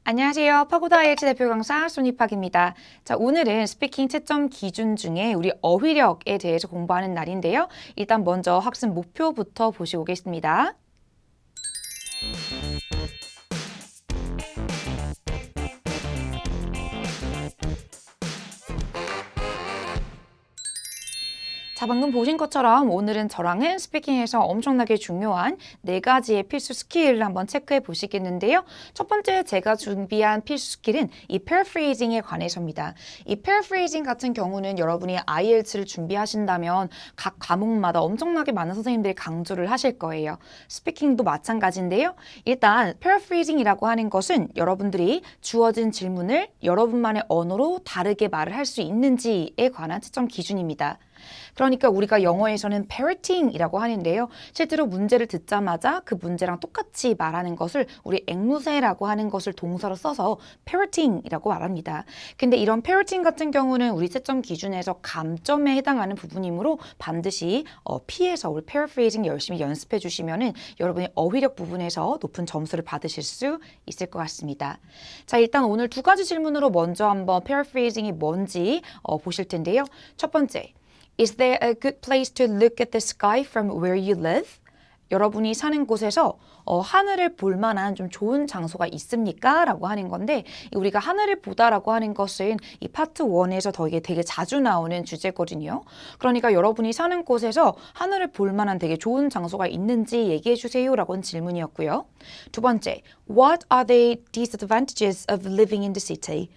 안녕하세요. 파고다 IELTS 대표 강사 손희팍입니다. 자, 오늘은 스피킹 채점 기준 중에 우리 어휘력에 대해서 공부하는 날인데요. 일단 먼저 학습 목표부터 보시고 오겠습니다. 자, 방금 보신 것처럼 오늘은 저랑은 스피킹에서 엄청나게 중요한 4가지의 필수 스킬을 한번 체크해 보시겠는데요. 첫 번째 제가 준비한 필수 스킬은 이 paraphrasing에 관해서입니다. 이 paraphrasing 같은 경우는 여러분이 IELTS를 준비하신다면 각 과목마다 엄청나게 많은 선생님들이 강조를 하실 거예요. 스피킹도 마찬가지인데요. 일단 paraphrasing이라고 하는 것은 여러분들이 주어진 질문을 여러분만의 언어로 다르게 말을 할 수 있는지에 관한 채점 기준입니다. 그러니까 우리가 영어에서는 parroting이라고 하는데요. 실제로 문제를 듣자마자 그 문제랑 똑같이 말하는 것을 우리 앵무새라고 하는 것을 동사로 써서 parroting이라고 말합니다. 근데 이런 parroting 같은 경우는 우리 채점 기준에서 감점에 해당하는 부분이므로 반드시 피해서 우리 paraphrasing 열심히 연습해 주시면은 여러분의 어휘력 부분에서 높은 점수를 받으실 수 있을 것 같습니다. 자, 일단 오늘 2가지 질문으로 먼저 한번 paraphrasing이 뭔지 보실 텐데요. 첫 번째. Is there a good place to look at the sky from where you live? 여러분이 사는 곳에서 하늘을 볼 만한 좀 좋은 장소가 있습니까? 라고 하는 건데 우리가 하늘을 보다라고 하는 것은 이 파트 1에서 되게 자주 나오는 주제거든요. 그러니까 여러분이 사는 곳에서 하늘을 볼 만한 되게 좋은 장소가 있는지 얘기해 주세요 라고 하는 질문이었고요. 두 번째, What are the disadvantages of living in the city?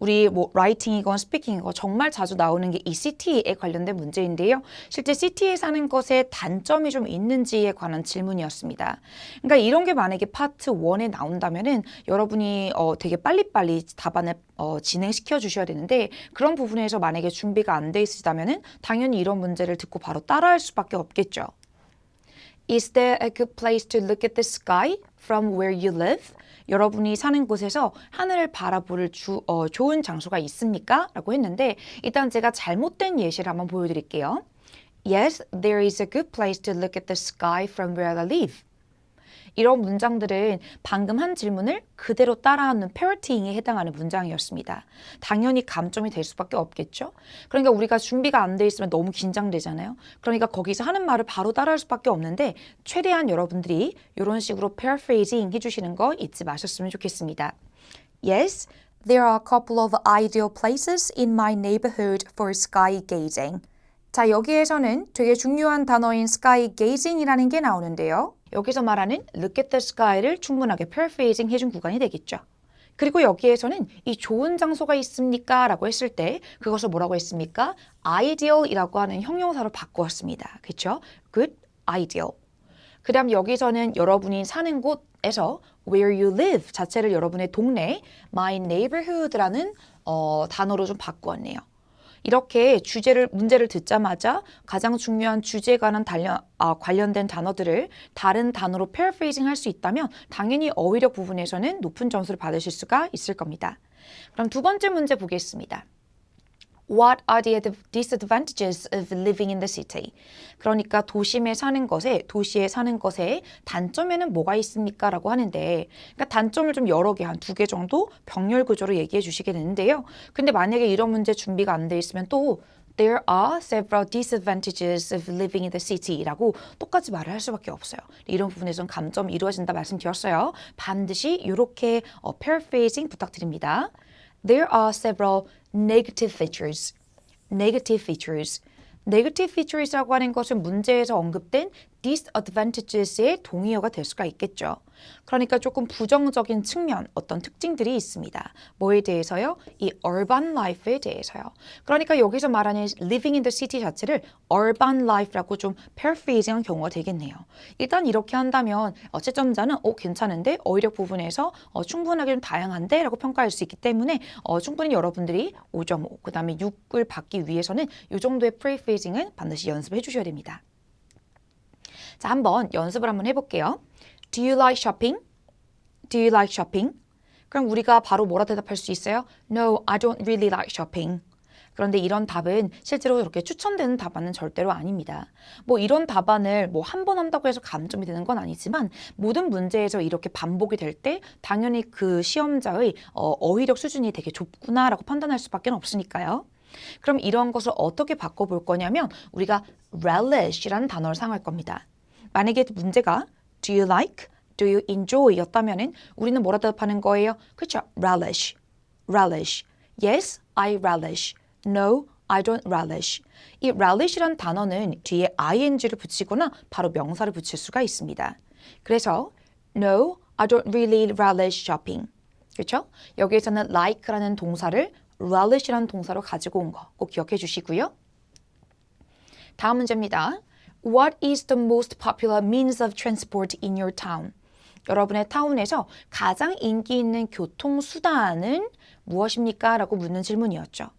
우리 라이팅이건 스피킹이건 정말 자주 나오는 게 이 시티에 관련된 문제인데요. 실제 시티에 사는 것에 단점이 좀 있는지에 관한 질문이었습니다. 그러니까 이런 게 만약에 파트 1에 나온다면은 여러분이 되게 빨리빨리 답안을 진행시켜 주셔야 되는데 그런 부분에서 만약에 준비가 안 돼 있으시다면은 당연히 이런 문제를 듣고 바로 따라할 수밖에 없겠죠. Is there a good place to look at the sky from where you live? 여러분이 사는 곳에서 하늘을 바라볼 좋은 장소가 있습니까? 라고 했는데 일단 제가 잘못된 예시를 한번 보여드릴게요. Yes, there is a good place to look at the sky from where I live. 이런 문장들은 방금 한 질문을 그대로 따라하는 parroting에 해당하는 문장이었습니다. 당연히 감점이 될 수밖에 없겠죠. 그러니까 우리가 준비가 안 돼 있으면 너무 긴장되잖아요. 그러니까 거기서 하는 말을 바로 따라할 수밖에 없는데 최대한 여러분들이 이런 식으로 paraphrasing 해주시는 거 잊지 마셨으면 좋겠습니다. Yes, there are a couple of ideal places in my neighborhood for sky gazing. 자, 여기에서는 되게 중요한 단어인 sky gazing이라는 게 나오는데요. 여기서 말하는 look at the sky를 충분하게 paraphrasing 해준 구간이 되겠죠. 그리고 여기에서는 이 좋은 장소가 있습니까? 라고 했을 때 그것을 뭐라고 했습니까? ideal이라고 하는 형용사로 바꾸었습니다. 그렇죠? good, ideal. 그 다음 여기서는 여러분이 사는 곳에서 where you live 자체를 여러분의 동네, my neighborhood라는 단어로 좀 바꾸었네요. 이렇게 문제를 듣자마자 가장 중요한 주제에 관한 관련된 단어들을 다른 단어로 paraphrasing 할 수 있다면 당연히 어휘력 부분에서는 높은 점수를 받으실 수가 있을 겁니다. 그럼 두 번째 문제 보겠습니다. What are the disadvantages of living in the city? 그러니까 도시에 사는 것에 단점에는 뭐가 있습니까? 라고 하는데 그러니까 단점을 좀 여러 개, 한 2개 정도 병렬 구조로 얘기해 주시게 되는데요. 근데 만약에 이런 문제 준비가 안 돼 있으면 또 There are several disadvantages of living in the city 라고 똑같이 말을 할 수밖에 없어요. 이런 부분에서는 감점이 이루어진다 말씀드렸어요. 반드시 이렇게 paraphrasing 부탁드립니다. There are several negative features. Negative features. Negative features라고 하는 것은 문제에서 언급된 disadvantages의 동의어가 될 수가 있겠죠. 그러니까 조금 부정적인 측면, 어떤 특징들이 있습니다. 뭐에 대해서요? 이 urban life에 대해서요. 그러니까 여기서 말하는 living in the city 자체를 urban life라고 좀 paraphrasing한 경우가 되겠네요. 일단 이렇게 한다면 채점자는 괜찮은데 어휘력 부분에서 충분하게 좀 다양한데 라고 평가할 수 있기 때문에 충분히 여러분들이 5.5, 그 다음에 6을 받기 위해서는 이 정도의 paraphrasing은 반드시 연습해 주셔야 됩니다. 자, 한번 연습을 한번 해볼게요. Do you like shopping? Do you like shopping? 그럼 우리가 바로 뭐라 대답할 수 있어요? No, I don't really like shopping. 그런데 이런 답은 실제로 그렇게 추천되는 답안은 절대로 아닙니다. 뭐 이런 답안을 뭐 한 번 한다고 해서 감점이 되는 건 아니지만 모든 문제에서 이렇게 반복이 될 때 당연히 그 시험자의 어휘력 수준이 되게 좁구나라고 판단할 수밖에 없으니까요. 그럼 이런 것을 어떻게 바꿔볼 거냐면 우리가 relish이라는 단어를 사용할 겁니다. 만약에 문제가 do you like, do you enjoy 였다면은 우리는 뭐라 대답하는 거예요? 그렇죠? relish, relish. Yes, I relish. No, I don't relish. 이 relish이라는 단어는 뒤에 ing를 붙이거나 바로 명사를 붙일 수가 있습니다. 그래서 No, I don't really relish shopping. 그렇죠? 여기에서는 like라는 동사를 relish라는 동사로 가지고 온 거 꼭 기억해 주시고요. 다음 문제입니다. What is the most popular means of transport in your town? 여러분의 타운에서 가장 인기 있는 교통수단은 무엇입니까? 라고 묻는 질문이었죠.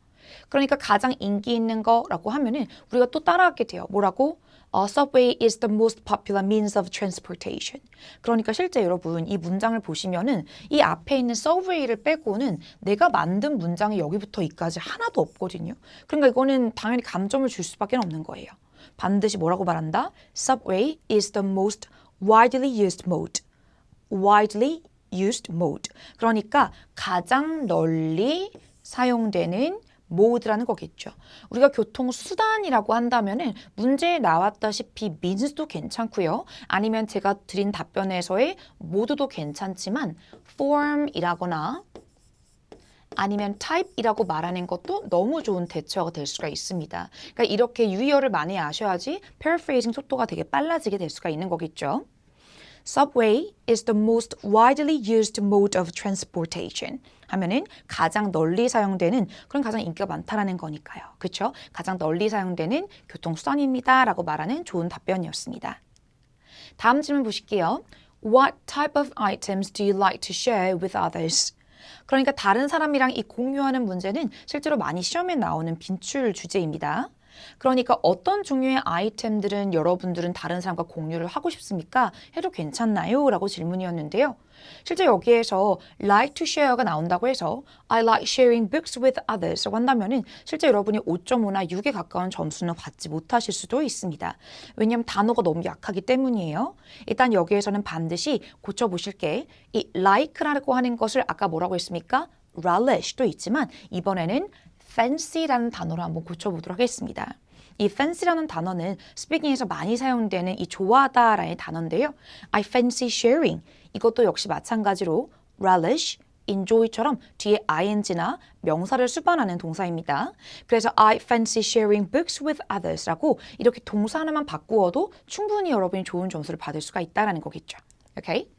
그러니까 가장 인기 있는 거라고 하면은 우리가 또 따라하게 돼요. 뭐라고? Subway is the most popular means of transportation. 그러니까 실제 여러분 이 문장을 보시면은 이 앞에 있는 subway를 빼고는 내가 만든 문장이 여기부터 이까지 하나도 없거든요. 그러니까 이거는 당연히 감점을 줄 수밖에 없는 거예요. 반드시 뭐라고 말한다? Subway is the most widely used mode. widely used mode. 그러니까 가장 널리 사용되는 mode라는 거겠죠. 우리가 교통수단이라고 한다면은 문제에 나왔다시피 means도 괜찮고요. 아니면 제가 드린 답변에서의 mode도 괜찮지만 form이라거나 아니면 type이라고 말하는 것도 너무 좋은 대처가 될 수가 있습니다. 그러니까 이렇게 유의어를 많이 아셔야지 paraphrasing 속도가 되게 빨라지게 될 수가 있는 거겠죠. Subway is the most widely used mode of transportation. 하면은 가장 널리 사용되는 그런 가장 인기가 많다라는 거니까요. 그렇죠? 가장 널리 사용되는 교통수단입니다. 라고 말하는 좋은 답변이었습니다. 다음 질문 보실게요. What type of items do you like to share with others? 그러니까 다른 사람이랑 이 공유하는 문제는 실제로 많이 시험에 나오는 빈출 주제입니다. 그러니까 어떤 종류의 아이템들은 여러분들은 다른 사람과 공유를 하고 싶습니까? 해도 괜찮나요? 라고 질문이었는데요. 실제 여기에서 like to share가 나온다고 해서 I like sharing books with others 라고 한다면은 실제 여러분이 5.5나 6에 가까운 점수는 받지 못하실 수도 있습니다. 왜냐하면 단어가 너무 약하기 때문이에요. 일단 여기에서는 반드시 고쳐보실 게 이 like라고 하는 것을 아까 뭐라고 했습니까? relish도 있지만 이번에는 fancy라는 단어로 한번 고쳐보도록 하겠습니다. 이 fancy라는 단어는 스피킹에서 많이 사용되는 이 좋아하다라는 단어인데요. I fancy sharing. 이것도 역시 마찬가지로 relish, enjoy처럼 뒤에 ing나 명사를 수반하는 동사입니다. 그래서 I fancy sharing books with others라고 이렇게 동사 하나만 바꾸어도 충분히 여러분이 좋은 점수를 받을 수가 있다는 거겠죠. 오케이?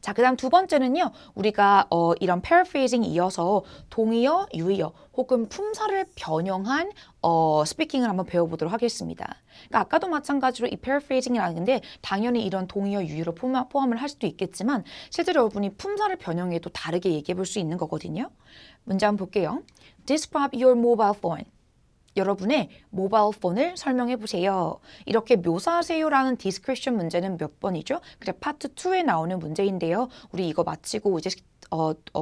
자, 그 다음 두 번째는요. 우리가 이런 paraphrasing 이어서 동의어, 유의어 혹은 품사를 변형한 스피킹을 한번 배워보도록 하겠습니다. 그러니까 아까도 마찬가지로 이 paraphrasing이라는 건데 당연히 이런 동의어, 유의어로 포함을 할 수도 있겠지만 실제로 여러분이 품사를 변형해도 다르게 얘기해 볼 수 있는 거거든요. 문제 한번 볼게요. Describe your mobile phone. 여러분의 모바일 폰을 설명해 보세요. 이렇게 묘사하세요라는 디스크리션 문제는 몇 번이죠? 그래 파트 2에 나오는 문제인데요. 우리 이거 마치고 이제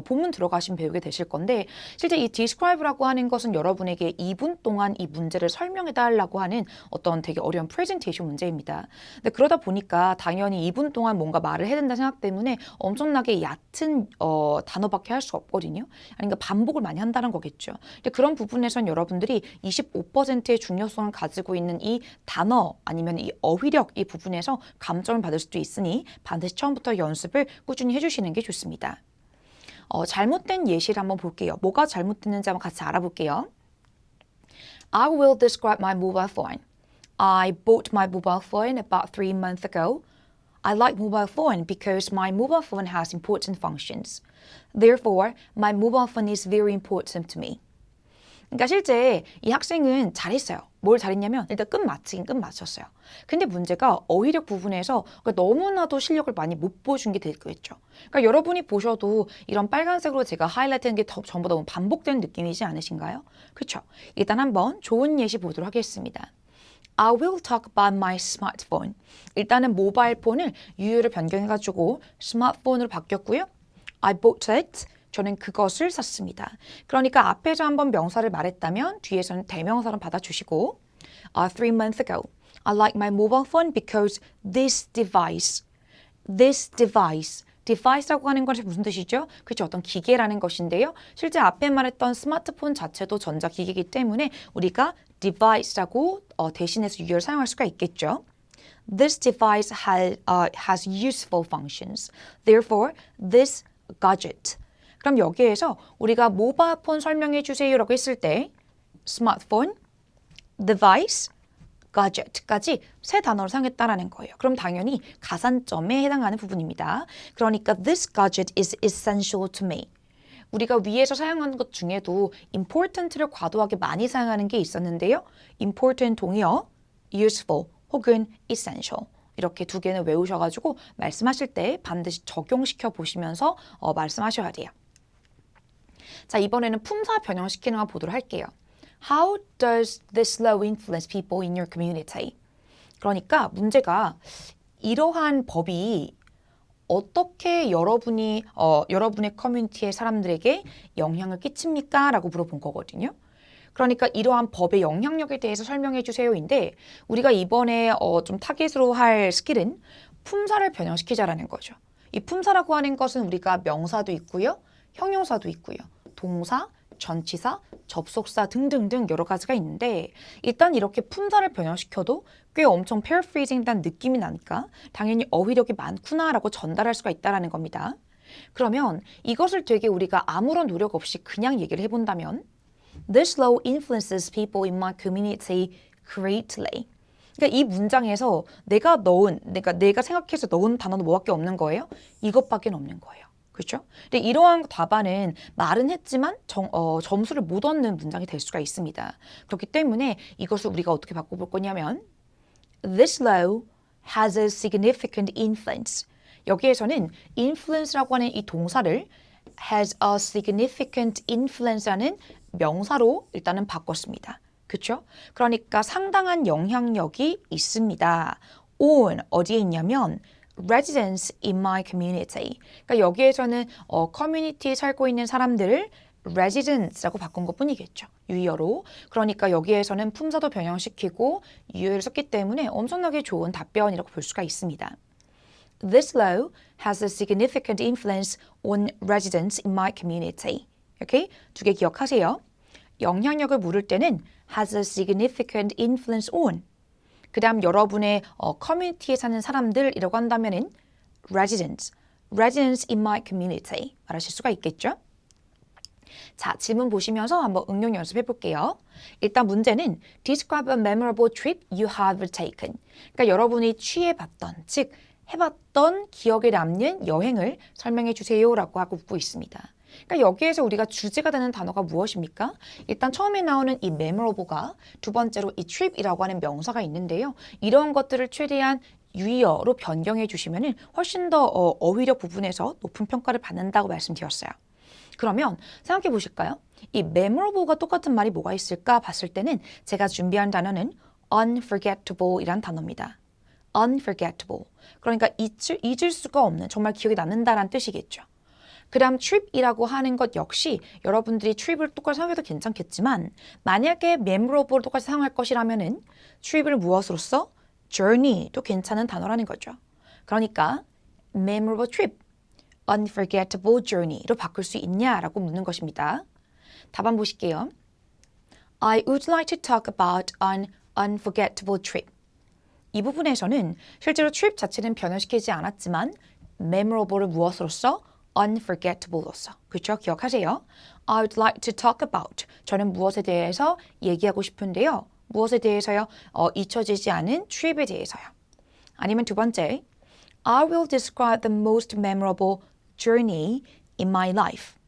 본문 들어가시면 배우게 되실 건데 실제 이 describe라고 하는 것은 여러분에게 2분 동안 이 문제를 설명해 달라고 하는 어떤 되게 어려운 프레젠테이션 문제입니다. 근데 그러다 보니까 당연히 2분 동안 뭔가 말을 해야 된다는 생각 때문에 엄청나게 얕은 단어밖에 할 수 없거든요. 그러니까 반복을 많이 한다는 거겠죠. 근데 그런 부분에선 여러분들이 25%의 중요성을 가지고 있는 이 단어 아니면 이 어휘력 이 부분에서 감점을 받을 수도 있으니 반드시 처음부터 연습을 꾸준히 해주시는 게 좋습니다. 잘못된 예시를 한번 볼게요. 뭐가 잘못됐는지 한번 같이 알아볼게요. I will describe my mobile phone. I bought my mobile phone about 3 months ago. I like mobile phone because my mobile phone has important functions. Therefore, my mobile phone is very important to me. 그러니까 실제 이 학생은 잘했어요. 뭘 잘했냐면 일단 끝마치긴 끝마쳤어요. 근데 문제가 어휘력 부분에서 너무나도 실력을 많이 못 보여준 게 되겠죠. 그러니까 여러분이 보셔도 이런 빨간색으로 제가 하이라이트한 게 전부 너무 반복되는 느낌이지 않으신가요? 그렇죠. 일단 한번 좋은 예시 보도록 하겠습니다. I will talk about my smartphone. 일단은 모바일 폰을 유효를 변경해가지고 스마트폰으로 바뀌었고요. I bought it. 저는 그것을 샀습니다. 그러니까 앞에서 한번 명사를 말했다면 뒤에서는 대명사를 받아주시고 3 months ago, I like my mobile phone because this device라고 하는 것이 무슨 뜻이죠? 그렇죠. 어떤 기계라는 것인데요. 실제 앞에 말했던 스마트폰 자체도 전자기기이기 때문에 우리가 device라고 대신해서 유효를 사용할 수가 있겠죠. This device has useful functions. Therefore, this gadget. 그럼 여기에서 우리가 모바일폰 설명해 주세요라고 했을 때 스마트폰, device, gadget까지 세 단어를 사용했다라는 거예요. 그럼 당연히 가산점에 해당하는 부분입니다. 그러니까 this gadget is essential to me. 우리가 위에서 사용하는 것 중에도 important를 과도하게 많이 사용하는 게 있었는데요. important 동의어, useful 혹은 essential 이렇게 두 개는 외우셔가지고 말씀하실 때 반드시 적용시켜 보시면서 말씀하셔야 돼요. 자, 이번에는 품사 변형시키는 거 보도록 할게요. How does this law influence people in your community? 그러니까 문제가 이러한 법이 어떻게 여러분의 커뮤니티의 사람들에게 영향을 끼칩니까? 라고 물어본 거거든요. 그러니까 이러한 법의 영향력에 대해서 설명해 주세요인데 우리가 이번에 좀 타깃으로 할 스킬은 품사를 변형시키자라는 거죠. 이 품사라고 하는 것은 우리가 명사도 있고요. 형용사도 있고요. 동사, 전치사, 접속사 등등등 여러 가지가 있는데 일단 이렇게 품사를 변형시켜도 꽤 엄청 paraphrasing이라는 느낌이 나니까 당연히 어휘력이 많구나라고 전달할 수가 있다는 겁니다. 그러면 이것을 되게 우리가 아무런 노력 없이 그냥 얘기를 해본다면 This law influences people in my community greatly. 그러니까 이 문장에서 내가 생각해서 넣은 단어는 뭐밖에 없는 거예요? 이것밖에 없는 거예요. 그렇죠? 근데 이러한 답안은 말은 했지만 점수를 못 얻는 문장이 될 수가 있습니다. 그렇기 때문에 이것을 우리가 어떻게 바꿔볼 거냐면 This law has a significant influence. 여기에서는 influence라고 하는 이 동사를 has a significant influence라는 명사로 일단은 바꿨습니다. 그렇죠? 그러니까 상당한 영향력이 있습니다. on 어디에 있냐면 residents in my community. 그러니까 여기에서는 커뮤니티에 살고 있는 사람들을 residents라고 바꾼 것뿐이겠죠. 유의어로. 그러니까 여기에서는 품사도 변형시키고 유의어를 썼기 때문에 엄청나게 좋은 답변이라고 볼 수가 있습니다. This law has a significant influence on residents in my community. 오케이? 두 개 기억하세요. 영향력을 물을 때는 has a significant influence on. 그 다음 여러분의 커뮤니티에 사는 사람들이라고 한다면은 residents in my community 말하실 수가 있겠죠? 자, 질문 보시면서 한번 응용 연습해 볼게요. 일단 문제는 describe a memorable trip you have taken. 그러니까 여러분이 취해봤던, 즉 해봤던 기억에 남는 여행을 설명해 주세요라고 하고 묻고 있습니다. 그러니까 여기에서 우리가 주제가 되는 단어가 무엇입니까? 일단 처음에 나오는 이 memorable가 두 번째로 이 trip이라고 하는 명사가 있는데요. 이런 것들을 최대한 유의어로 변경해 주시면 훨씬 더 어휘력 부분에서 높은 평가를 받는다고 말씀드렸어요. 그러면 생각해 보실까요? 이 memorable가 똑같은 말이 뭐가 있을까 봤을 때는 제가 준비한 단어는 unforgettable 이란 단어입니다. unforgettable. 그러니까 잊을 수가 없는, 정말 기억에 남는다라는 뜻이겠죠. 그 다음 trip이라고 하는 것 역시 여러분들이 trip을 똑같이 사용해도 괜찮겠지만 만약에 memorable을 똑같이 사용할 것이라면은 trip을 무엇으로써? journey도 괜찮은 단어라는 거죠. 그러니까 memorable trip, unforgettable journey로 바꿀 수 있냐라고 묻는 것입니다. 답안 보실게요. I would like to talk about an unforgettable trip. 이 부분에서는 실제로 trip 자체는 변형시키지 않았지만 memorable을 무엇으로써? unforgettable로서. 그렇죠? 기억하세요. I would like to talk about. 저는 무엇에 대해서 얘기하고 싶은데요. 무엇에 대해서요? 잊혀지지 않은 trip에 대해서요. 아니면 두 번째, I will describe the most memorable journey in my life.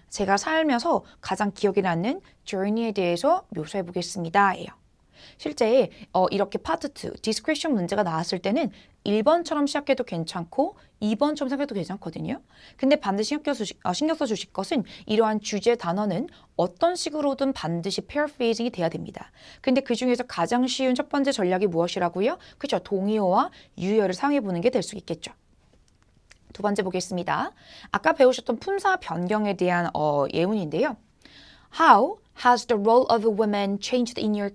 제가 살면서 가장 기억에 남는 journey에 대해서 묘사해 보겠습니다. 예요. 실제 이렇게 파트 2, description 문제가 나왔을 때는 1번처럼 시작해도 괜찮고 2번처럼 생각해도 괜찮거든요. 근데 반드시 신경 써주실 것은 이러한 주제 단어는 어떤 식으로든 반드시 paraphrasing이 돼야 됩니다. 근데 그 중에서 가장 쉬운 첫 번째 전략이 무엇이라고요? 그죠? 동의어와 유의어를 사용해 보는 게 될 수 있겠죠. 두 번째 보겠습니다. 아까 배우셨던 품사 변경에 대한 예문인데요. How has the role of women changed in your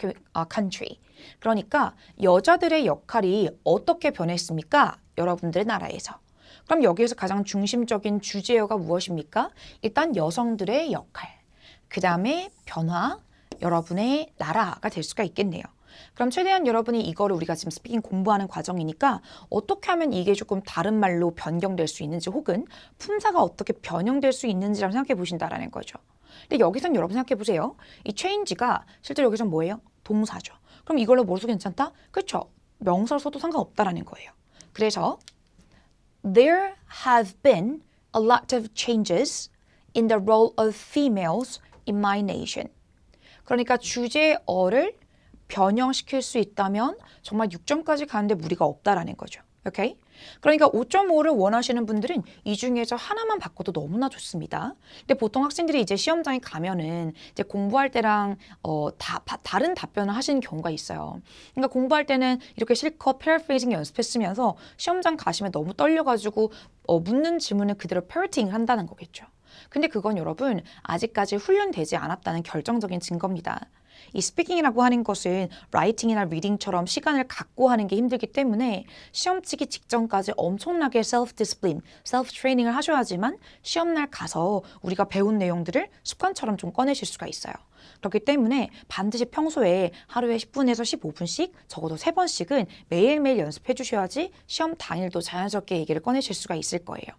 country? 그러니까 여자들의 역할이 어떻게 변했습니까? 여러분들의 나라에서. 그럼 여기에서 가장 중심적인 주제어가 무엇입니까? 일단 여성들의 역할, 그 다음에 변화, 여러분의 나라가 될 수가 있겠네요. 그럼 최대한 여러분이 이거를 우리가 지금 스피킹 공부하는 과정이니까 어떻게 하면 이게 조금 다른 말로 변경될 수 있는지 혹은 품사가 어떻게 변형될 수 있는지를 생각해 보신다라는 거죠. 근데 여기선 여러분 생각해 보세요. 이 change가 실제로 여기서 뭐예요? 동사죠. 그럼 이걸로 뭐도 괜찮다? 그렇죠. 명사를 써도 상관없다라는 거예요. 그래서 There have been a lot of changes in the role of females in my nation. 그러니까 주제어를 변형시킬 수 있다면 정말 6점까지 가는데 무리가 없다라는 거죠. 오케이? 그러니까 5.5를 원하시는 분들은 이 중에서 하나만 바꿔도 너무나 좋습니다. 근데 보통 학생들이 이제 시험장에 가면은 이제 공부할 때랑 다른 답변을 하시는 경우가 있어요. 그러니까 공부할 때는 이렇게 실컷 패러프레이징 연습했으면서 시험장 가시면 너무 떨려가지고 묻는 질문을 그대로 패러팅을 한다는 거겠죠. 근데 그건 여러분 아직까지 훈련되지 않았다는 결정적인 증거입니다. 이 스피킹이라고 하는 것은 라이팅이나 리딩처럼 시간을 갖고 하는 게 힘들기 때문에 시험 치기 직전까지 엄청나게 셀프 디스플린, 셀프 트레이닝을 하셔야지만 시험날 가서 우리가 배운 내용들을 습관처럼 좀 꺼내실 수가 있어요. 그렇기 때문에 반드시 평소에 하루에 10분에서 15분씩 적어도 3번씩은 매일매일 연습해 주셔야지 시험 당일도 자연스럽게 얘기를 꺼내실 수가 있을 거예요.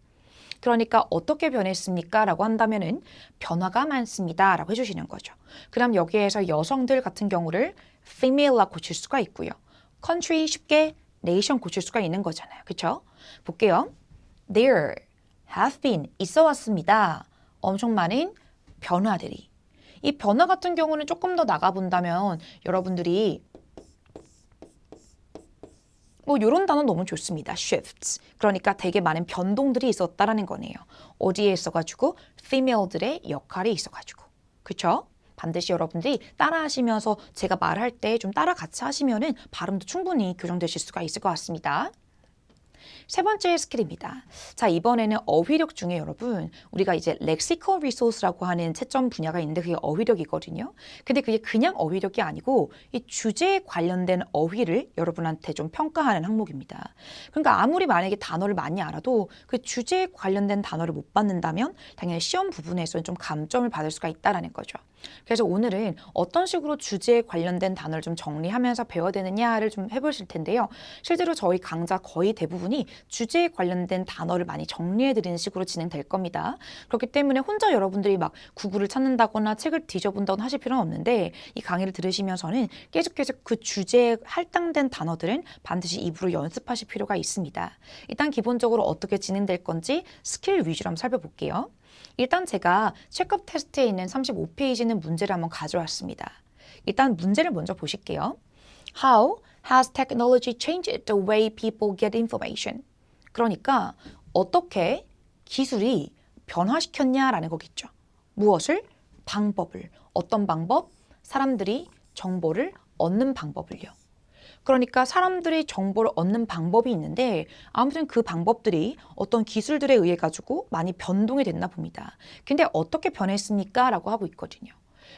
그러니까 어떻게 변했습니까? 라고 한다면은 변화가 많습니다. 라고 해주시는 거죠. 그럼 여기에서 여성들 같은 경우를 female라 고칠 수가 있고요. country 쉽게 nation 고칠 수가 있는 거잖아요. 그쵸? 볼게요. There have been 있어 왔습니다. 엄청 많은 변화들이. 이 변화 같은 경우는 조금 더 나가본다면 여러분들이 이런 단어 너무 좋습니다. shifts. 그러니까 되게 많은 변동들이 있었다라는 거네요. 어디에 있어가지고 female들의 역할이 있어가지고. 그쵸? 반드시 여러분들이 따라하시면서 제가 말할 때 좀 따라 같이 하시면은 발음도 충분히 교정되실 수가 있을 것 같습니다. 세 번째 스킬입니다. 자, 이번에는 어휘력 중에 여러분 우리가 이제 렉시컬 리소스라고 하는 채점 분야가 있는데 그게 어휘력이거든요. 근데 그게 그냥 어휘력이 아니고 이 주제에 관련된 어휘를 여러분한테 좀 평가하는 항목입니다. 그러니까 아무리 만약에 단어를 많이 알아도 그 주제에 관련된 단어를 못 받는다면 당연히 시험 부분에서는 좀 감점을 받을 수가 있다라는 거죠. 그래서 오늘은 어떤 식으로 주제에 관련된 단어를 좀 정리하면서 배워야 되느냐를 좀 해보실 텐데요. 실제로 저희 강좌 거의 대부분이 주제에 관련된 단어를 많이 정리해드리는 식으로 진행될 겁니다. 그렇기 때문에 혼자 여러분들이 막 구글을 찾는다거나 책을 뒤져본다거나 하실 필요는 없는데 이 강의를 들으시면서는 계속해서 그 주제에 할당된 단어들은 반드시 입으로 연습하실 필요가 있습니다. 일단 기본적으로 어떻게 진행될 건지 스킬 위주로 한번 살펴볼게요. 일단 제가 체크업 테스트에 있는 35페이지는 문제를 한번 가져왔습니다. 일단 문제를 먼저 보실게요. How has technology changed the way people get information? 그러니까 어떻게 기술이 변화시켰냐라는 거겠죠. 무엇을? 방법을. 어떤 방법? 사람들이 정보를 얻는 방법을요. 그러니까 사람들이 정보를 얻는 방법이 있는데 아무튼 그 방법들이 어떤 기술들에 의해 가지고 많이 변동이 됐나 봅니다. 근데 어떻게 변했습니까? 라고 하고 있거든요.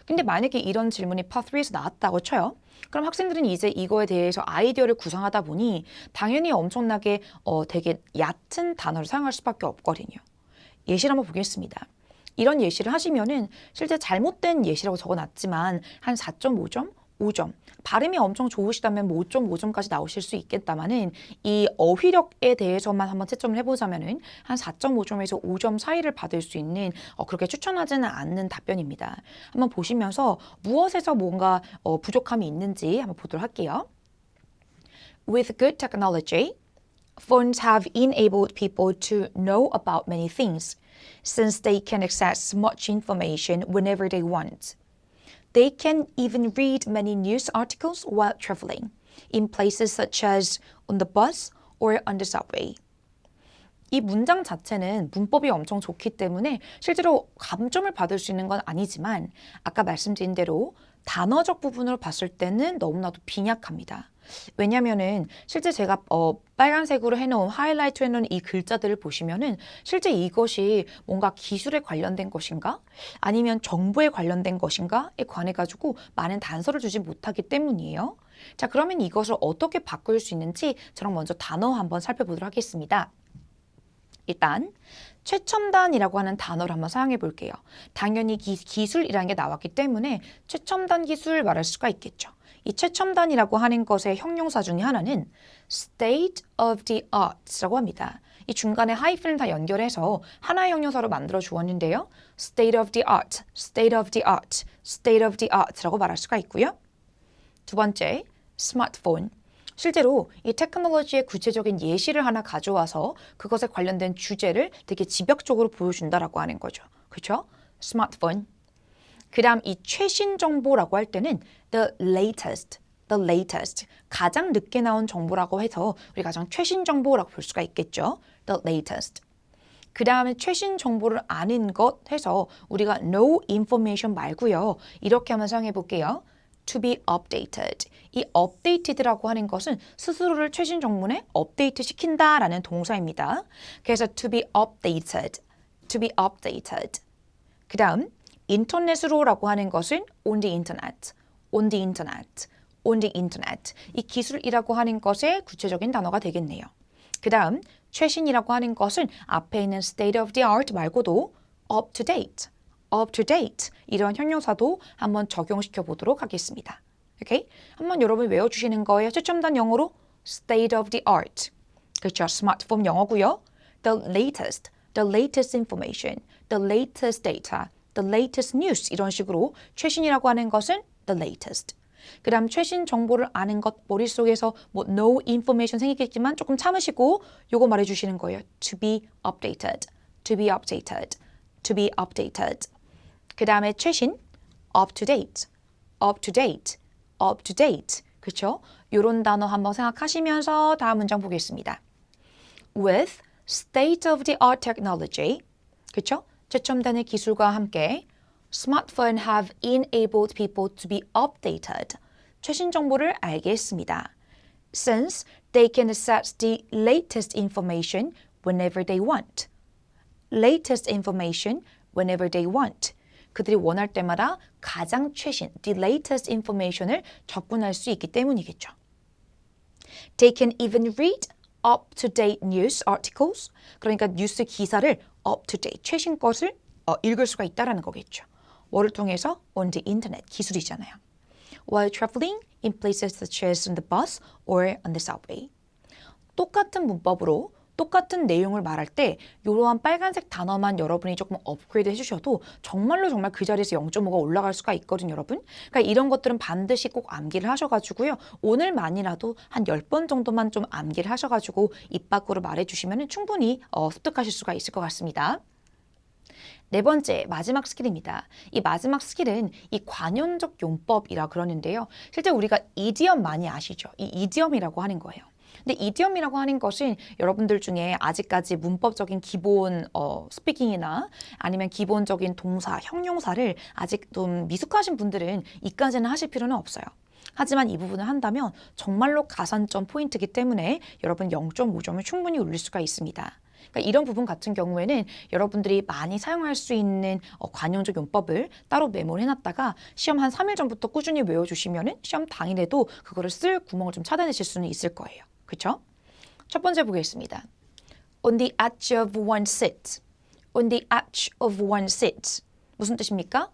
근데 만약에 이런 질문이 Part 3에서 나왔다고 쳐요. 그럼 학생들은 이제 이거에 대해서 아이디어를 구상하다 보니 당연히 엄청나게 되게 얕은 단어를 사용할 수밖에 없거든요. 예시를 한번 보겠습니다. 이런 예시를 하시면은 실제 잘못된 예시라고 적어놨지만 한 4.5점? 5점. 발음이 엄청 좋으시다면 뭐 5.5점까지 나오실 수 있겠다마는 이 어휘력에 대해서만 한번 채점을 해보자면은 한 4.5점에서 5점 사이를 받을 수 있는 그렇게 추천하지는 않는 답변입니다. 한번 보시면서 무엇에서 뭔가 부족함이 있는지 한번 보도록 할게요. With good technology, phones have enabled people to know about many things, since they can access much information whenever they want. They can even read many news articles while traveling, in places such as on the bus or on the subway. 이 문장 자체는 문법이 엄청 좋기 때문에 실제로 감점을 받을 수 있는 건 아니지만 아까 말씀드린 대로 단어적 부분으로 봤을 때는 너무나도 빈약합니다. 왜냐면은 실제 제가 빨간색으로 해놓은 하이라이트 해놓은 이 글자들을 보시면은 실제 이것이 뭔가 기술에 관련된 것인가 아니면 정보에 관련된 것인가에 관해 가지고 많은 단서를 주지 못하기 때문이에요. 자, 그러면 이것을 어떻게 바꿀 수 있는지 저랑 먼저 단어 한번 살펴보도록 하겠습니다. 일단 최첨단이라고 하는 단어를 한번 사용해 볼게요. 당연히 기술이라는 게 나왔기 때문에 최첨단 기술 말할 수가 있겠죠. 이 최첨단이라고 하는 것의 형용사 중에 하나는 state of the art라고 합니다. 이 중간에 하이픈을 다 연결해서 하나의 형용사로 만들어 주었는데요. state of the art, state of the art, state of the art라고 말할 수가 있고요. 두 번째, 스마트폰. 실제로 이 테크놀로지의 구체적인 예시를 하나 가져와서 그것에 관련된 주제를 되게 집약적으로 보여준다라고 하는 거죠. 그렇죠? 스마트폰. 그 다음 이 최신 정보라고 할 때는 the latest, 가장 늦게 나온 정보라고 해서 우리 가장 최신 정보라고 볼 수가 있겠죠. the latest. 그 다음에 최신 정보를 아는 것 해서 우리가 no information 말고요. 이렇게 한번 사용해 볼게요. to be updated. 이 updated라고 하는 것은 스스로를 최신 정보에 업데이트 시킨다라는 동사입니다. 그래서 to be updated, to be updated. 그 다음 인터넷으로라고 하는 것은 on the internet, on the internet, on the internet. 이 기술이라고 하는 것의 구체적인 단어가 되겠네요. 그 다음 최신이라고 하는 것은 앞에 있는 state of the art 말고도 up to date, up to date 이런 형용사도 한번 적용시켜 보도록 하겠습니다. 오케이? 한번 여러분 외워주시는 거예요. 최첨단 영어로 state of the art. 그렇죠. 스마트폰 영어고요. the latest information, the latest data, the latest news 이런 식으로 최신이라고 하는 것은 the latest. 그 다음 최신 정보를 아는 것 머릿속에서 뭐 no information 생기겠지만 조금 참으시고 요거 말해주시는 거예요. to be updated, to be updated, to be updated. 그 다음에 최신 up to date, up to date, up to date. 그렇죠? 요런 단어 한번 생각하시면서 다음 문장 보겠습니다. With state of the art technology, 그렇죠? 최첨단의 기술과 함께 smartphones have enabled people to be updated. 최신 정보를 알게 했습니다. Since they can access the latest information whenever they want. Latest information whenever they want. 그들이 원할 때마다 가장 최신, the latest information을 접근할 수 있기 때문이겠죠. They can even read up-to-date news articles. 그러니까 뉴스 기사를 up-to-date, 최신 것을 읽을 수가 있다는 거겠죠. 뭐를 통해서? on the internet, 기술이잖아요. While traveling in places such as on the bus or on the subway. 똑같은 문법으로 똑같은 내용을 말할 때 이러한 빨간색 단어만 여러분이 조금 업그레이드 해주셔도 정말 그 자리에서 0.5가 올라갈 수가 있거든요, 여러분. 그러니까 이런 것들은 반드시 꼭 암기를 하셔가지고요. 오늘만이라도 한 10번 정도만 좀 암기를 하셔가지고 입 밖으로 말해주시면 충분히 습득하실 수가 있을 것 같습니다. 네 번째, 마지막 스킬입니다. 이 마지막 스킬은 이 관용적 용법이라 그러는데요. 실제 우리가 이디엄 많이 아시죠? 이 이디엄이라고 하는 거예요. 근데 이디엄이라고 하는 것은 여러분들 중에 아직까지 문법적인 기본 스피킹이나 아니면 기본적인 동사, 형용사를 아직 좀 미숙하신 분들은 이까지는 하실 필요는 없어요. 하지만 이 부분을 한다면 정말로 가산점 포인트이기 때문에 여러분 0.5점을 충분히 올릴 수가 있습니다. 그러니까 이런 부분 같은 경우에는 여러분들이 많이 사용할 수 있는 관용적 용법을 따로 메모를 해놨다가 시험 한 3일 전부터 꾸준히 외워주시면 시험 당일에도 그거를 쓸 구멍을 좀 찾아내실 수는 있을 거예요. 그렇죠? 첫 번째 보겠습니다. On the edge of one seat. On the edge of one seat. 무슨 뜻입니까?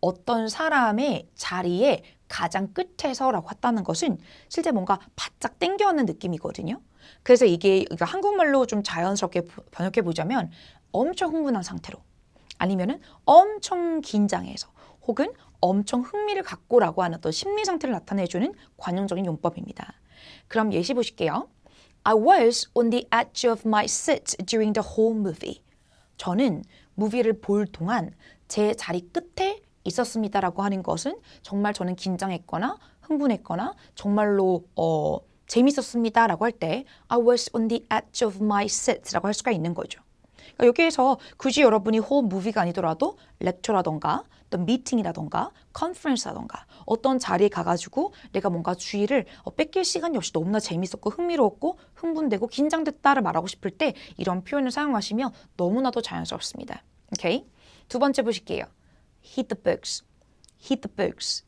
어떤 사람의 자리에 가장 끝에서라고 했다는 것은 실제 뭔가 바짝 당겨오는 느낌이거든요. 그래서 이게 한국말로 좀 자연스럽게 번역해 보자면 엄청 흥분한 상태로 아니면은 엄청 긴장해서 혹은 엄청 흥미를 갖고라고 하는 어떤 심리 상태를 나타내주는 관용적인 용법입니다. 그럼 예시 보실게요. I was on the edge of my seat during the whole movie. 저는 무비를 볼 동안 제 자리 끝에 있었습니다라고 하는 것은 정말 저는 긴장했거나 흥분했거나 정말로 재밌었습니다라고 할 때 I was on the edge of my seat라고 할 수가 있는 거죠. 그러니까 여기에서 굳이 여러분이 whole movie가 아니더라도 렉처라던가 또 미팅이라던가 컨퍼런스라던가 어떤 자리에 가가지고 내가 뭔가 주의를 뺏길 시간이 없이 너무나 재밌었고 흥미로웠고 흥분되고 긴장됐다를 말하고 싶을 때 이런 표현을 사용하시면 너무나도 자연스럽습니다. 오케이? 두 번째 보실게요. Hit the books, hit the books,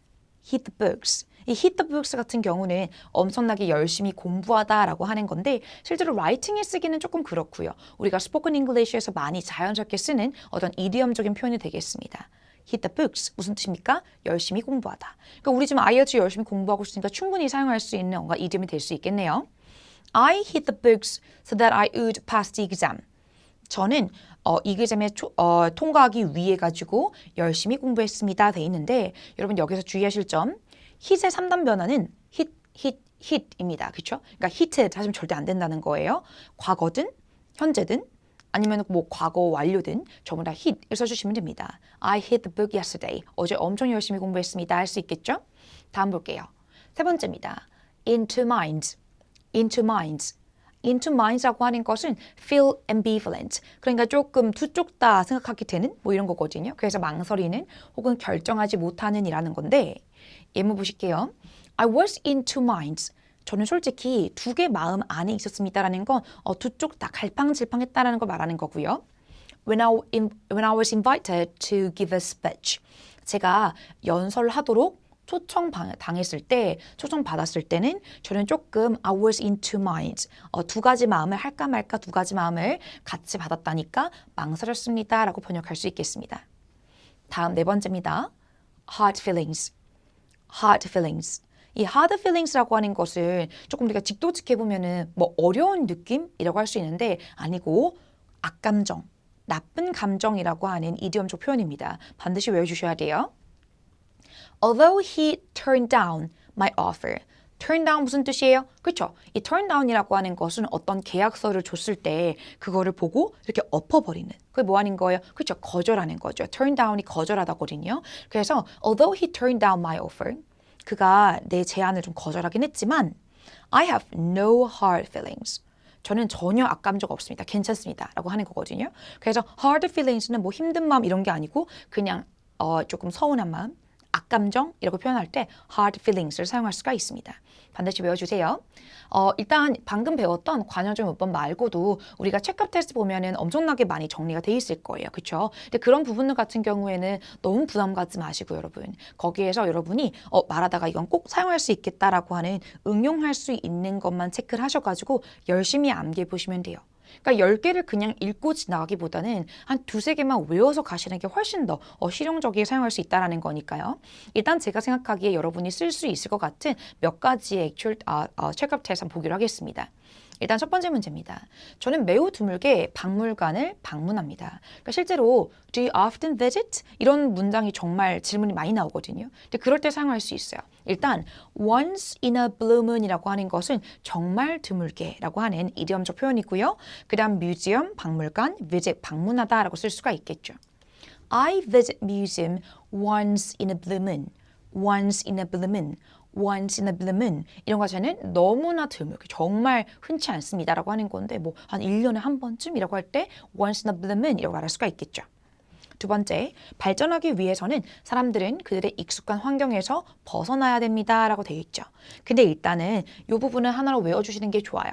hit the books. 이 hit the books 같은 경우는 엄청나게 열심히 공부하다라고 하는 건데 실제로 라이팅에 쓰기는 조금 그렇고요. 우리가 스포큰 잉글리시에서 많이 자연스럽게 쓰는 어떤 이디엄적인 표현이 되겠습니다. hit the books 무슨 뜻입니까? 열심히 공부하다. 그러니까 우리 지금 IELTS 열심히 공부하고 있으니까 충분히 사용할 수 있는 뭔가 이디엄이 될 수 있겠네요. I hit the books so that I would pass the exam. 저는 이그잼에 통과하기 위해 가지고 열심히 공부했습니다. 돼 있는데 여러분 여기서 주의하실 점 hit의 3단 변화는 hit입니다. 그렇죠? 그러니까 hitted 하시면 절대 안 된다는 거예요. 과거든, 현재든 아니면 뭐 과거 완료든 전부 다 hit을 써주시면 됩니다. I hit the book yesterday. 어제 엄청 열심히 공부했습니다. 할 수 있겠죠? 다음 볼게요. 세 번째입니다. into minds. into minds. into minds라고 하는 것은 feel ambivalent. 그러니까 조금 두 쪽 다 생각하게 되는 뭐 이런 거거든요. 그래서 망설이는 혹은 결정하지 못하는 이라는 건데 예문 보실게요. I was in two minds. 저는 솔직히 두 개 마음 안에 있었습니다라는 건 두 쪽 다 갈팡질팡했다라는 걸 말하는 거고요. When I was invited to give a speech. 제가 연설을 하도록 초청당했을 때, 초청받았을 때는 저는 조금 I was in two minds. 두 가지 마음을 할까 말까 두 가지 마음을 같이 받았다니까 망설였습니다. 라고 번역할 수 있겠습니다. 다음 네 번째입니다. hard feelings. hard feelings. 이 hard feelings라고 하는 것을 조금 우리가 직도직해 보면은 뭐 어려운 느낌이라고 할 수 있는데 아니고 악감정, 나쁜 감정이라고 하는 이디엄적 표현입니다. 반드시 외워주셔야 돼요. Although he turned down my offer. turn down 무슨 뜻이에요? 그렇죠? 이 turn down이라고 하는 것은 어떤 계약서를 줬을 때 그거를 보고 이렇게 엎어버리는 그게 뭐 하는 거예요? 그렇죠? 거절하는 거죠. turn down이 거절하다거든요. 그래서 although he turned down my offer 그가 내 제안을 좀 거절하긴 했지만 I have no hard feelings. 저는 전혀 악감정 없습니다. 괜찮습니다. 라고 하는 거거든요. 그래서 hard feelings는 뭐 힘든 마음 이런 게 아니고 그냥 조금 서운한 마음 악감정이라고 표현할 때 hard feelings를 사용할 수가 있습니다. 반드시 외워주세요. 일단 방금 배웠던 관여적 문법 말고도 우리가 체크업 테스트 보면은 엄청나게 많이 정리가 돼 있을 거예요. 그렇죠? 근데 그런 부분들 같은 경우에는 너무 부담 갖지 마시고 여러분. 거기에서 여러분이 말하다가 이건 꼭 사용할 수 있겠다라고 하는 응용할 수 있는 것만 체크를 하셔가지고 열심히 암기해 보시면 돼요. 그러니까 10개를 그냥 읽고 지나가기보다는 한 두세 개만 외워서 가시는 게 훨씬 더 실용적이게 사용할 수 있다는 거니까요. 일단 제가 생각하기에 여러분이 쓸 수 있을 것 같은 몇 가지의 체크업 테스트 한번 보기로 하겠습니다. 일단 첫 번째 문제입니다. 저는 매우 드물게 박물관을 방문합니다. 그러니까 실제로 Do you often visit? 이런 문장이 정말 질문이 많이 나오거든요. 근데 그럴 때 사용할 수 있어요. 일단 once in a blue moon이라고 하는 것은 정말 드물게라고 하는 이디엄적 표현이고요. 그 다음 museum, 박물관, visit, 방문하다라고 쓸 수가 있겠죠. I visit museum once in a blue moon. once in a blue moon. once in a blue moon 이런 것에는 너무나 드물게 정말 흔치 않습니다라고 하는 건데 뭐 한 1년에 한 번쯤이라고 할 때 once in a blue moon 이라고 말할 수가 있겠죠. 두 번째, 발전하기 위해서는 사람들은 그들의 익숙한 환경에서 벗어나야 됩니다라고 되어 있죠. 근데 일단은 이 부분은 하나로 외워주시는 게 좋아요.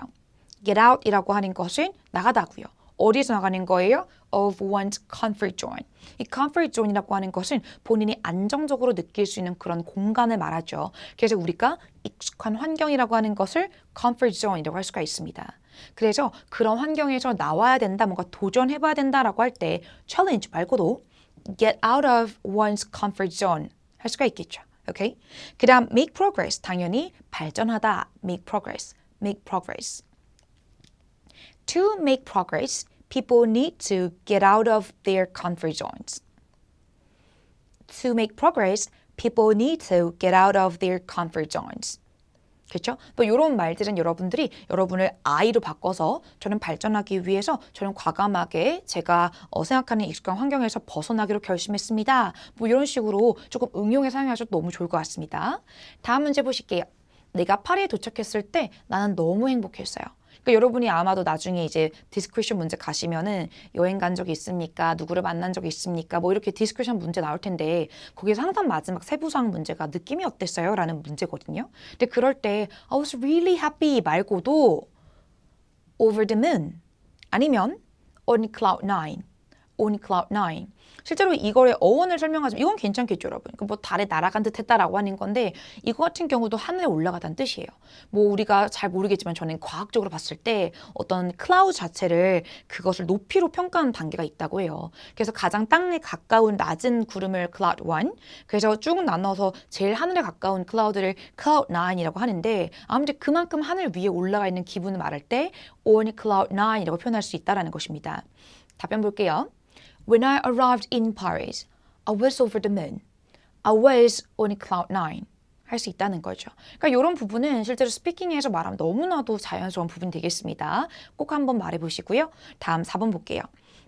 get out 이라고 하는 것은 나가다고요. 어디서 나가는 거예요? of one's comfort zone. 이 comfort zone이라고 하는 것은 본인이 안정적으로 느낄 수 있는 그런 공간을 말하죠. 그래서 우리가 익숙한 환경이라고 하는 것을 comfort zone이라고 할 수가 있습니다. 그래서 그런 환경에서 나와야 된다, 뭔가 도전해봐야 된다라고 할 때 challenge 말고도 get out of one's comfort zone 할 수가 있겠죠. 오케이? 그 다음 make progress, 당연히 발전하다, make progress, make progress. To make progress, people need to get out of their comfort zones. To make progress, people need to get out of their comfort zones. 그렇죠? 또 이런 말들은 여러분들이 여러분을 I로 바꿔서 저는 발전하기 위해서 저는 과감하게 제가 생각하는 익숙한 환경에서 벗어나기로 결심했습니다. 뭐 이런 식으로 조금 응용해 사용하셔도 너무 좋을 것 같습니다. 다음 문제 보실게요. 내가 파리에 도착했을 때 나는 너무 행복했어요. 그러니까 여러분이 아마도 나중에 이제 디스크리션 문제 가시면은 여행 간 적이 있습니까? 누구를 만난 적이 있습니까? 뭐 이렇게 디스크리션 문제 나올 텐데 거기서 항상 마지막 세부사항 문제가 느낌이 어땠어요? 라는 문제거든요. 근데 그럴 때 I was really happy 말고도 over the moon 아니면 on cloud nine, on cloud nine. 실제로 이거의 어원을 설명하자면 이건 괜찮겠죠, 여러분. 뭐 달에 날아간 듯 했다라고 하는 건데 이거 같은 경우도 하늘에 올라가다는 뜻이에요. 뭐 우리가 잘 모르겠지만 저는 과학적으로 봤을 때 어떤 클라우드 자체를 그것을 높이로 평가하는 단계가 있다고 해요. 그래서 가장 땅에 가까운 낮은 구름을 cloud 1, 그래서 쭉 나눠서 제일 하늘에 가까운 클라우드를 cloud 9이라고 하는데 아무튼 그만큼 하늘 위에 올라가 있는 기분을 말할 때 on cloud 9이라고 표현할 수 있다는 것입니다. 답변 볼게요. When I arrived in Paris, I was over the moon. I was on cloud nine. 할 수 있다는 거죠. 그러니까 이런 부분은 실제로 스피킹에서 말하면 너무나도 자연스러운 부분이 되겠습니다. 꼭 한번 말해보시고요. 다음 4번 볼게요.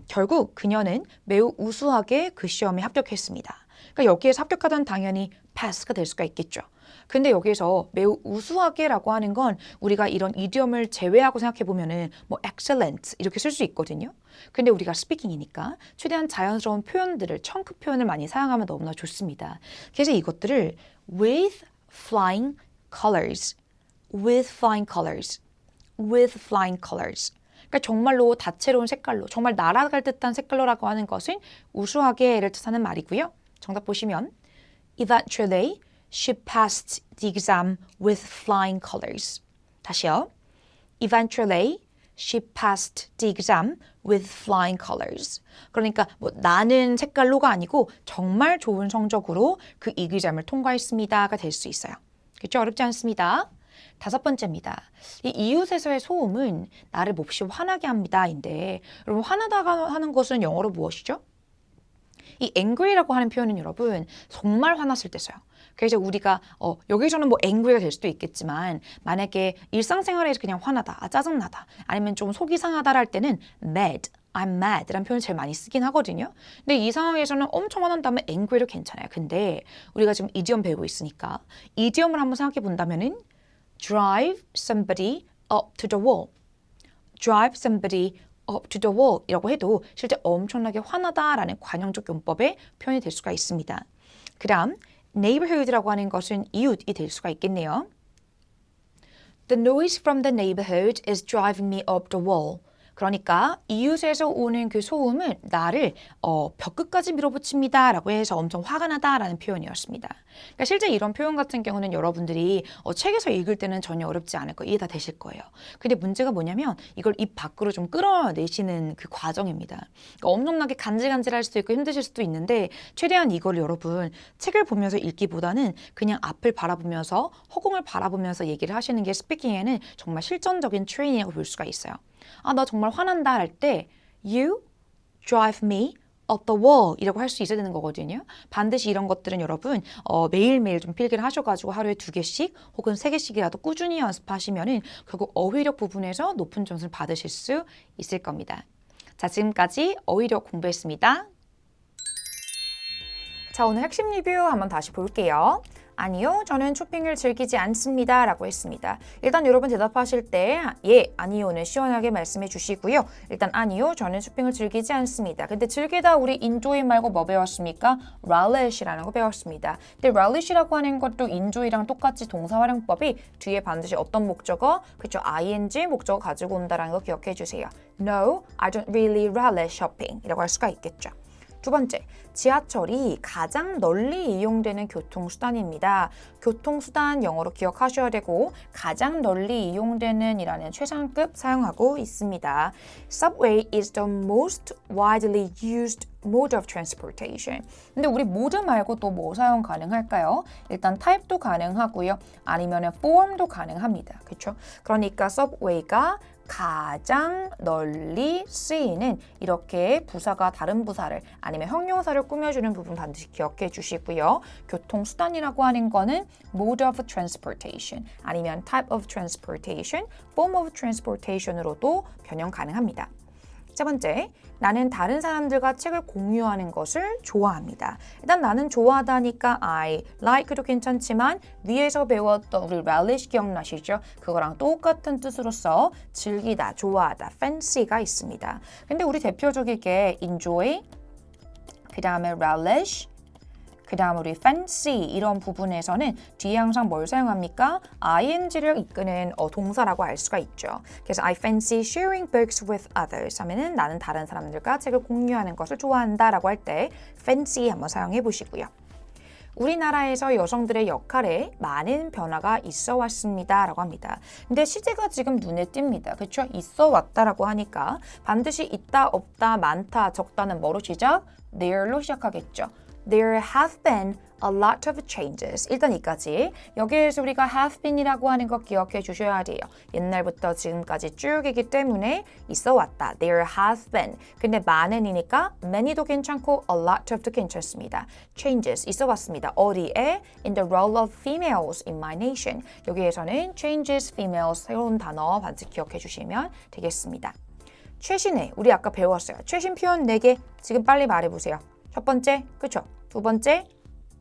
결국 그녀는 매우 우수하게 그 시험에 합격했습니다. 그러니까 여기에서 합격하던 당연히 pass가 될 수가 있겠죠. 근데 여기에서 매우 우수하게라고 하는 건 우리가 이런 이디엄을 제외하고 생각해 보면은 뭐 excellent 이렇게 쓸 수 있거든요. 근데 우리가 스피킹이니까 최대한 자연스러운 표현들을 청크 표현을 많이 사용하면 너무나 좋습니다. 그래서 이것들을 with flying colors, with flying colors, with flying colors. 그러니까 정말로 다채로운 색깔로, 정말 날아갈 듯한 색깔로라고 하는 것은 우수하게를 뜻하는 말이고요. 정답 보시면 Eventually, she passed the exam with flying colors. 다시요. Eventually, she passed the exam with flying colors. 그러니까 뭐 나는 색깔로가 아니고 정말 좋은 성적으로 그 exam을 통과했습니다가 될 수 있어요. 그렇죠? 어렵지 않습니다. 5번째입니다. 이 이웃에서의 소음은 나를 몹시 화나게 합니다인데 여러분 화나다가 하는 것은 영어로 무엇이죠? 이 angry라고 하는 표현은 여러분 정말 화났을 때 써요. 그래서 우리가 여기서는 뭐 angry가 될 수도 있겠지만 만약에 일상생활에서 그냥 화나다, 짜증나다 아니면 좀 속이 상하다 할 때는 mad, I'm mad 라는 표현을 제일 많이 쓰긴 하거든요. 근데 이 상황에서는 엄청 화난다면 angry도 괜찮아요. 근데 우리가 지금 이디엄 배우고 있으니까 이디엄을 한번 생각해 본다면은 drive somebody up to the wall. drive somebody up to the wall 이라고 해도 실제 엄청나게 화나다라는 관용적 용법의 표현이 될 수가 있습니다. 그 다음 neighborhood라고 하는 것은 이웃이 될 수가 있겠네요. The noise from the neighborhood is driving me up the wall. 그러니까 이웃에서 오는 그 소음은 나를 벽 끝까지 밀어붙입니다 라고 해서 엄청 화가 나다라는 표현이었습니다. 그러니까 실제 이런 표현 같은 경우는 여러분들이 책에서 읽을 때는 전혀 어렵지 않을 거예요. 이해 다 되실 거예요. 근데 문제가 뭐냐면 이걸 입 밖으로 좀 끌어내시는 그 과정입니다. 그러니까 엄청나게 간질간질할 수도 있고 힘드실 수도 있는데 최대한 이걸 여러분 책을 보면서 읽기보다는 그냥 앞을 바라보면서 허공을 바라보면서 얘기를 하시는 게 스피킹에는 정말 실전적인 트레이닝이라고 볼 수가 있어요. 아, 나 정말 화난다 할 때 You drive me up the wall 이라고 할 수 있어야 되는 거거든요. 반드시 이런 것들은 여러분 매일매일 좀 필기를 하셔가지고 하루에 2개씩 혹은 3개씩이라도 꾸준히 연습하시면은 결국 어휘력 부분에서 높은 점수를 받으실 수 있을 겁니다. 자, 지금까지 어휘력 공부했습니다. 자, 오늘 핵심 리뷰 한번 다시 볼게요. 아니요, 저는 쇼핑을 즐기지 않습니다 라고 했습니다. 일단 여러분 대답하실 때 예, 아니요는 시원하게 말씀해 주시고요. 일단 아니요, 저는 쇼핑을 즐기지 않습니다. 근데 즐기다 우리 enjoy 말고 뭐 배웠습니까? relish라는 거 배웠습니다. 근데 relish라고 하는 것도 enjoy랑 똑같이 동사 활용법이 뒤에 반드시 어떤 목적어? 그쵸, ing 목적어 가지고 온다라는 거 기억해 주세요. No, I don't really relish shopping 이라고 할 수가 있겠죠. 2번째, 지하철이 가장 널리 이용되는 교통수단입니다. 교통수단 영어로 기억하셔야 되고 가장 널리 이용되는 이라는 최상급 사용하고 있습니다. Subway is the most widely used mode of transportation. 근데 우리 mode 말고 또 뭐 사용 가능할까요? 일단 type도 가능하고요. 아니면 form도 가능합니다. 그렇죠? 그러니까 subway가 가장 널리 쓰이는 이렇게 부사가 다른 부사를 아니면 형용사를 꾸며주는 부분 반드시 기억해 주시고요. 교통수단이라고 하는 거는 mode of transportation 아니면 type of transportation, form of transportation으로도 변형 가능합니다. 세 번째, 나는 다른 사람들과 책을 공유하는 것을 좋아합니다. 일단 나는 좋아하다니까 I like도 괜찮지만 위에서 배웠던 우리 relish 기억나시죠? 그거랑 똑같은 뜻으로서 즐기다, 좋아하다, fancy가 있습니다. 근데 우리 대표적이게 enjoy, 그 다음에 relish, 그 다음 우리 fancy 이런 부분에서는 뒤에 항상 뭘 사용합니까? ing를 이끄는 동사라고 알 수가 있죠. 그래서 I fancy sharing books with others 하면은 나는 다른 사람들과 책을 공유하는 것을 좋아한다 라고 할 때 fancy 한번 사용해 보시고요. 우리나라에서 여성들의 역할에 많은 변화가 있어 왔습니다 라고 합니다. 근데 시제가 지금 눈에 띕니다. 그렇죠? 있어 왔다라고 하니까 반드시 있다, 없다, 많다, 적다는 뭐로 시작? there로 시작하겠죠. There have been a lot of changes. 일단 이까지. 여기에서 우리가 have been이라고 하는 거 기억해 주셔야 돼요. 옛날부터 지금까지 쭉이기 때문에 있어 왔다. There have been. 근데 많은이니까 many도 괜찮고 a lot of도 괜찮습니다. Changes 있어 왔습니다. 어디에? In the role of females in my nation. 여기에서는 changes, females 새로운 단어 반드시 기억해 주시면 되겠습니다. 최신의 우리 아까 배웠어요. 최신 표현 4개 지금 빨리 말해보세요. 첫 번째, 그쵸? 두 번째,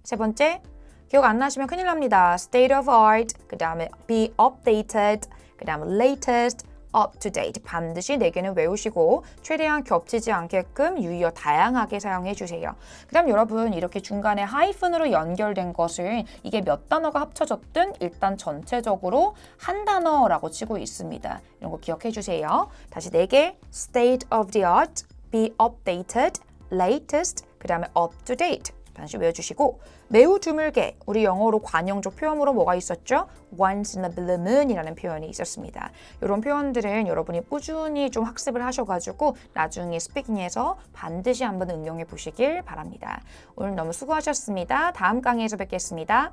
세 번째, 기억 안 나시면 큰일 납니다. State of art, 그 다음에 be updated, 그 다음에 latest, up to date. 반드시 4개는 외우시고 최대한 겹치지 않게끔 유의어 다양하게 사용해 주세요. 그 다음 여러분 이렇게 중간에 하이픈으로 연결된 것을 이게 몇 단어가 합쳐졌든 일단 전체적으로 한 단어라고 치고 있습니다. 이런 거 기억해 주세요. 다시 4개, state of the art, be updated, latest, 그 다음에 up to date. 다시 외워주시고 매우 드물게 우리 영어로 관용적 표현으로 뭐가 있었죠? Once in a blue moon 이라는 표현이 있었습니다. 이런 표현들은 여러분이 꾸준히 좀 학습을 하셔가지고 나중에 스피킹에서 반드시 한번 응용해 보시길 바랍니다. 오늘 너무 수고하셨습니다. 다음 강의에서 뵙겠습니다.